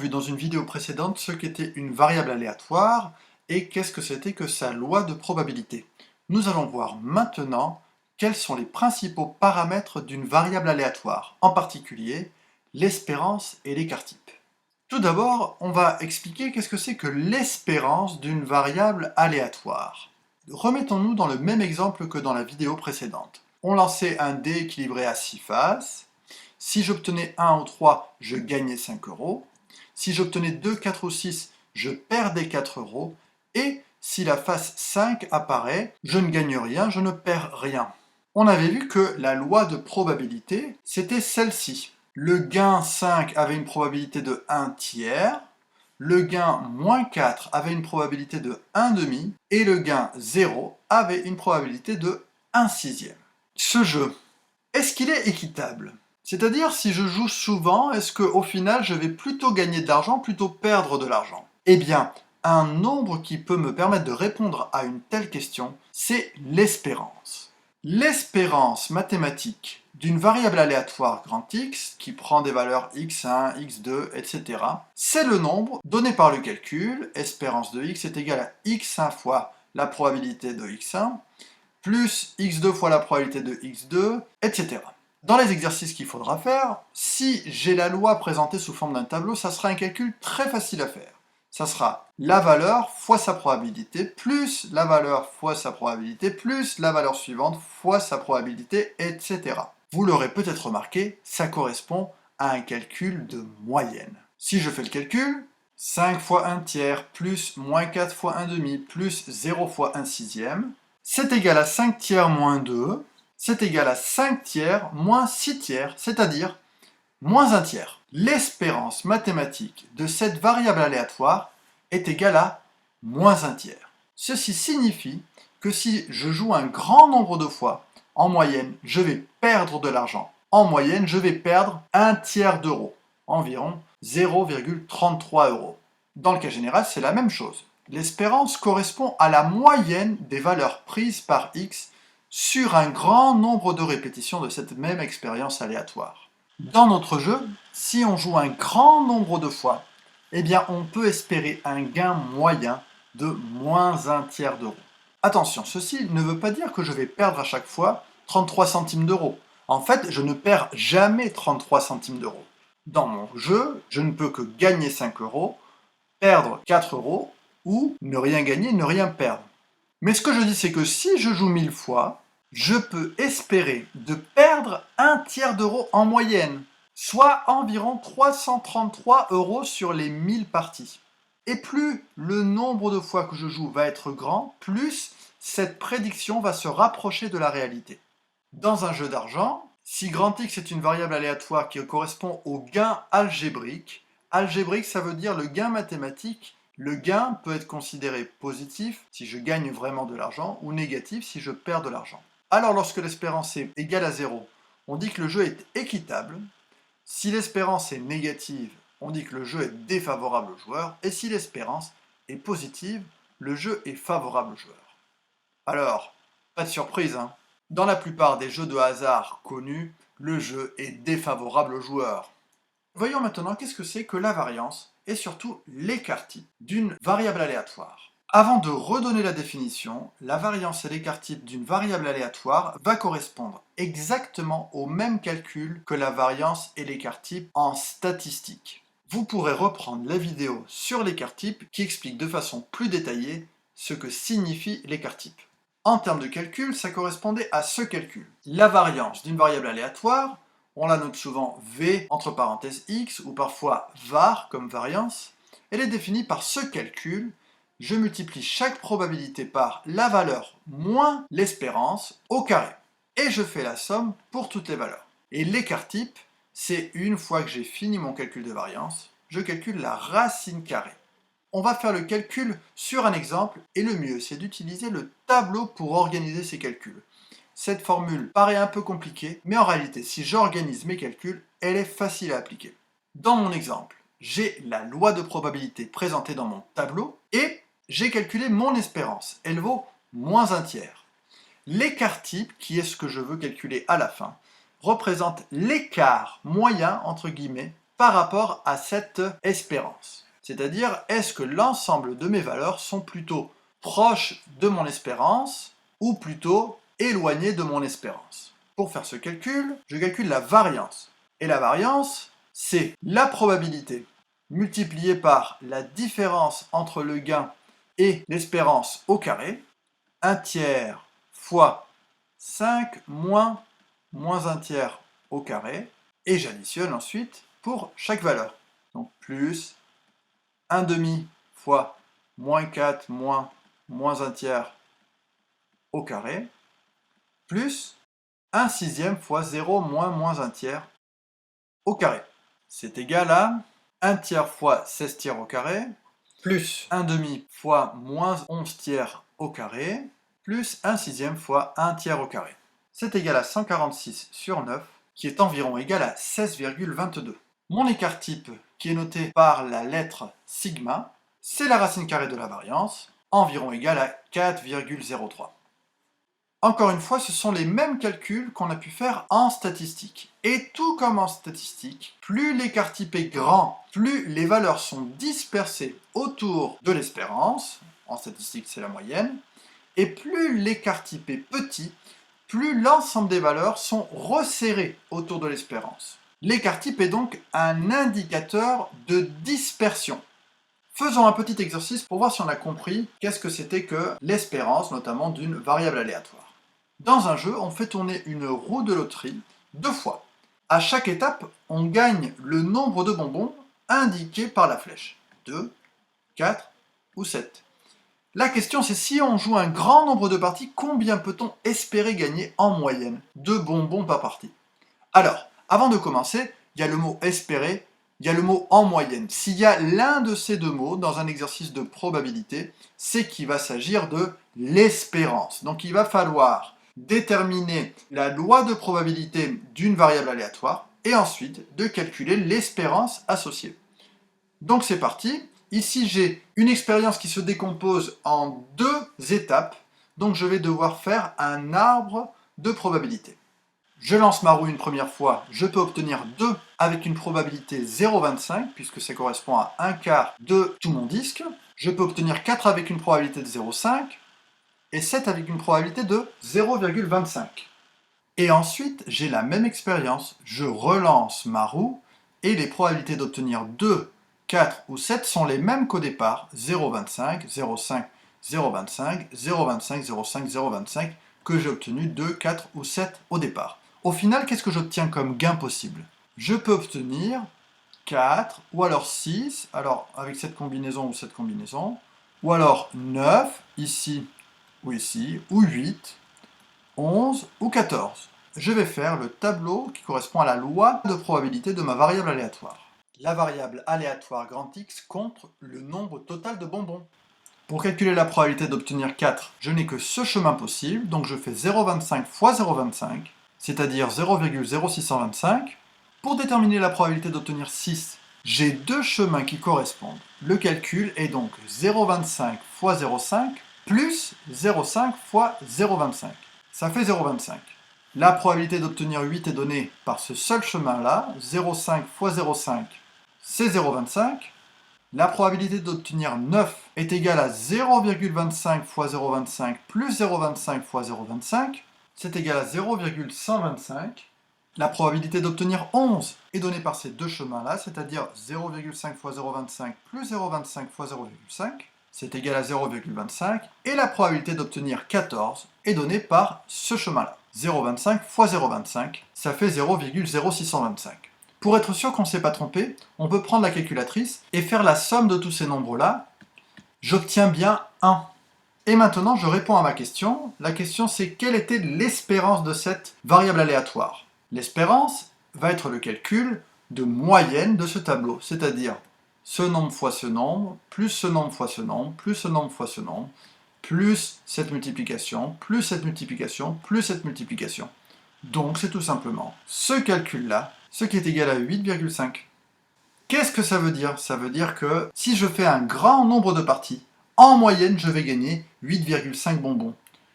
vu dans une vidéo précédente ce qu'était une variable aléatoire et qu'est-ce que c'était que sa loi de probabilité. Nous allons voir maintenant quels sont les principaux paramètres d'une variable aléatoire, en particulier l'espérance et l'écart-type. Tout d'abord, on va expliquer qu'est-ce que c'est que l'espérance d'une variable aléatoire. Remettons-nous dans le même exemple que dans la vidéo précédente. On lançait un dé équilibré à 6 faces. Si j'obtenais 1 ou 3, je gagnais 5 €. Si j'obtenais 2, 4 ou 6, je perdais 4 €. Et si la face 5 apparaît, je ne gagne rien, je ne perds rien. On avait vu que la loi de probabilité, c'était celle-ci. Le gain 5 avait une probabilité de 1 tiers, le gain moins 4 avait une probabilité de 1 demi, et le gain 0 avait une probabilité de 1 sixième. Ce jeu, est-ce qu'il est équitable ? C'est-à-dire, si je joue souvent, est-ce qu'au final, je vais plutôt gagner de l'argent, plutôt perdre de l'argent ? Eh bien, un nombre qui peut me permettre de répondre à une telle question, c'est l'espérance. L'espérance mathématique d'une variable aléatoire grand X, qui prend des valeurs x1, x2, etc., c'est le nombre donné par le calcul, espérance de x est égale à x1 fois la probabilité de x1, plus x2 fois la probabilité de x2, etc. Dans les exercices qu'il faudra faire, si j'ai la loi présentée sous forme d'un tableau, ça sera un calcul très facile à faire. Ça sera la valeur fois sa probabilité, plus la valeur fois sa probabilité, plus la valeur suivante fois sa probabilité, etc. Vous l'aurez peut-être remarqué, ça correspond à un calcul de moyenne. Si je fais le calcul, 5 fois 1 tiers, plus moins 4 fois 1 demi, plus 0 fois 1 sixième, c'est égal à 5 tiers moins 2, c'est égal à 5 tiers moins 6 tiers, c'est-à-dire moins 1 tiers. L'espérance mathématique de cette variable aléatoire est égale à moins 1 tiers. Ceci signifie que si je joue un grand nombre de fois, en moyenne, je vais perdre de l'argent. En moyenne, je vais perdre 1 tiers d'euro, environ 0,33 €. Dans le cas général, c'est la même chose. L'espérance correspond à la moyenne des valeurs prises par x sur un grand nombre de répétitions de cette même expérience aléatoire. Dans notre jeu, si on joue un grand nombre de fois, eh bien on peut espérer un gain moyen de moins 1 tiers d'euro. Attention, ceci ne veut pas dire que je vais perdre à chaque fois 33 centimes d'euros. En fait, je ne perds jamais 33 centimes d'euros. Dans mon jeu, je ne peux que gagner 5 €, perdre 4 € ou ne rien gagner, ne rien perdre. Mais ce que je dis, c'est que si je joue 1000 fois, je peux espérer de perdre 1 tiers d'euro en moyenne, soit environ 333 € sur les 1000 parties. Et plus le nombre de fois que je joue va être grand, plus cette prédiction va se rapprocher de la réalité. Dans un jeu d'argent, si grand X est une variable aléatoire qui correspond au gain algébrique, algébrique ça veut dire le gain mathématique, le gain peut être considéré positif si je gagne vraiment de l'argent ou négatif si je perds de l'argent. Alors lorsque l'espérance est égale à 0, on dit que le jeu est équitable. Si l'espérance est négative, on dit que le jeu est défavorable au joueur. Et si l'espérance est positive, le jeu est favorable au joueur. Alors, pas de surprise, hein. Dans la plupart des jeux de hasard connus, le jeu est défavorable au joueur. Voyons maintenant qu'est-ce que c'est que la variance et surtout l'écart-type d'une variable aléatoire. Avant de redonner la définition, la variance et l'écart-type d'une variable aléatoire va correspondre exactement au même calcul que la variance et l'écart-type en statistique. Vous pourrez reprendre la vidéo sur l'écart-type qui explique de façon plus détaillée ce que signifie l'écart-type. En termes de calcul, ça correspondait à ce calcul. La variance d'une variable aléatoire, on la note souvent V entre parenthèses X ou parfois var comme variance, elle est définie par ce calcul. Je multiplie chaque probabilité par la valeur moins l'espérance au carré. Et je fais la somme pour toutes les valeurs. Et l'écart-type, c'est une fois que j'ai fini mon calcul de variance, je calcule la racine carrée. On va faire le calcul sur un exemple, et le mieux c'est d'utiliser le tableau pour organiser ces calculs. Cette formule paraît un peu compliquée, mais en réalité, si j'organise mes calculs, elle est facile à appliquer. Dans mon exemple, j'ai la loi de probabilité présentée dans mon tableau, et j'ai calculé mon espérance. Elle vaut moins 1 tiers. L'écart-type, qui est ce que je veux calculer à la fin, représente l'écart moyen, entre guillemets, par rapport à cette espérance. C'est-à-dire, est-ce que l'ensemble de mes valeurs sont plutôt proches de mon espérance ou plutôt éloignées de mon espérance? Pour faire ce calcul, je calcule la variance. Et la variance, c'est la probabilité multipliée par la différence entre le gain et l'espérance au carré, 1 tiers fois 5 moins 1 tiers au carré, et j'additionne ensuite pour chaque valeur. Donc plus 1 demi fois moins 4 moins 1 tiers au carré, plus 1 sixième fois 0 moins 1 tiers au carré. C'est égal à 1 tiers fois 16 tiers au carré, plus 1 demi fois moins 11 tiers au carré, plus 1 sixième fois 1 tiers au carré. C'est égal à 146 sur 9, qui est environ égal à 16,22. Mon écart type, qui est noté par la lettre sigma, c'est la racine carrée de la variance, environ égale à 4,03. Encore une fois, ce sont les mêmes calculs qu'on a pu faire en statistique. Et tout comme en statistique, plus l'écart type est grand, plus les valeurs sont dispersées autour de l'espérance, en statistique c'est la moyenne, et plus l'écart type est petit, plus l'ensemble des valeurs sont resserrées autour de l'espérance. L'écart type est donc un indicateur de dispersion. Faisons un petit exercice pour voir si on a compris qu'est-ce que c'était que l'espérance, notamment d'une variable aléatoire. Dans un jeu, on fait tourner une roue de loterie 2 fois. À chaque étape, on gagne le nombre de bonbons indiqué par la flèche. 2, 4 ou 7. La question c'est si on joue un grand nombre de parties, combien peut-on espérer gagner en moyenne de bonbons par partie? Alors, avant de commencer, il y a le mot espérer, il y a le mot en moyenne. S'il y a l'un de ces deux mots dans un exercice de probabilité, c'est qu'il va s'agir de l'espérance. Donc il va falloir déterminer la loi de probabilité d'une variable aléatoire et ensuite de calculer l'espérance associée. Donc c'est parti. Ici j'ai une expérience qui se décompose en 2 étapes, donc je vais devoir faire un arbre de probabilité. Je lance ma roue une première fois, je peux obtenir 2 avec une probabilité 0,25, puisque ça correspond à un quart de tout mon disque. Je peux obtenir 4 avec une probabilité de 0,5, et 7 avec une probabilité de 0,25. Et ensuite, j'ai la même expérience. Je relance ma roue, et les probabilités d'obtenir 2, 4 ou 7 sont les mêmes qu'au départ. 0,25, 0,5, 0,25, 0,25, 0,5, 0,25, que j'ai obtenu 2, 4 ou 7 au départ. Au final, qu'est-ce que j'obtiens comme gain possible? Je peux obtenir 4, ou alors 6, alors avec cette combinaison ou cette combinaison, ou alors 9, ici ou ici, ou 8, 11 ou 14. Je vais faire le tableau qui correspond à la loi de probabilité de ma variable aléatoire. La variable aléatoire grand X compte le nombre total de bonbons. Pour calculer la probabilité d'obtenir 4, je n'ai que ce chemin possible, donc je fais 0,25 fois 0,25, c'est-à-dire 0,0625. Pour déterminer la probabilité d'obtenir 6, j'ai 2 chemins qui correspondent. Le calcul est donc 0,25 fois 0,5 plus 0,5 fois 0,25. Ça fait 0,25. La probabilité d'obtenir 8 est donnée par ce seul chemin-là. 0,5 fois 0,5, c'est 0,25. La probabilité d'obtenir 9 est égale à 0,25 fois 0,25 plus 0,25 fois 0,25. C'est égal à 0,125. La probabilité d'obtenir 11 est donnée par ces deux chemins-là, c'est-à-dire 0,5 fois 0,25 plus 0,25 fois 0,5. C'est égal à 0,25. Et la probabilité d'obtenir 14 est donnée par ce chemin-là. 0,25 fois 0,25, ça fait 0,0625. Pour être sûr qu'on ne s'est pas trompé, on peut prendre la calculatrice et faire la somme de tous ces nombres-là. J'obtiens bien 1. Et maintenant, je réponds à ma question. La question, c'est quelle était l'espérance de cette variable aléatoire? L'espérance va être le calcul de moyenne de ce tableau, c'est-à-dire ce nombre fois ce nombre, plus ce nombre fois ce nombre, plus ce nombre fois ce nombre, plus cette multiplication, plus cette multiplication, plus cette multiplication. Donc, c'est tout simplement ce calcul-là, ce qui est égal à 8,5. Qu'est-ce que ça veut dire? Ça veut dire que si je fais un grand nombre de parties, en moyenne, je vais gagner 8,5 bonbons.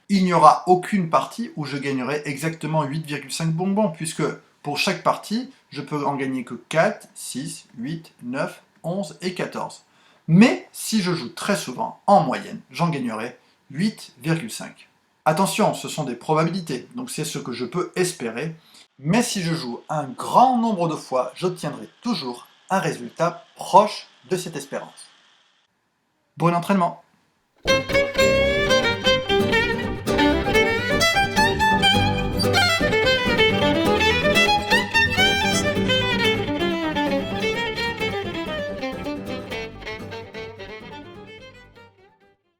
Il n'y aura aucune partie où je gagnerai exactement 8,5 bonbons, puisque Pour chaque partie, je peux en gagner que 4, 6, 8, 9, 11 et 14. Mais si je joue très souvent, en moyenne, j'en gagnerai 8,5. Attention, ce sont des probabilités, donc c'est ce que je peux espérer. Mais si je joue un grand nombre de fois, j'obtiendrai toujours un résultat proche de cette espérance. Bon entraînement!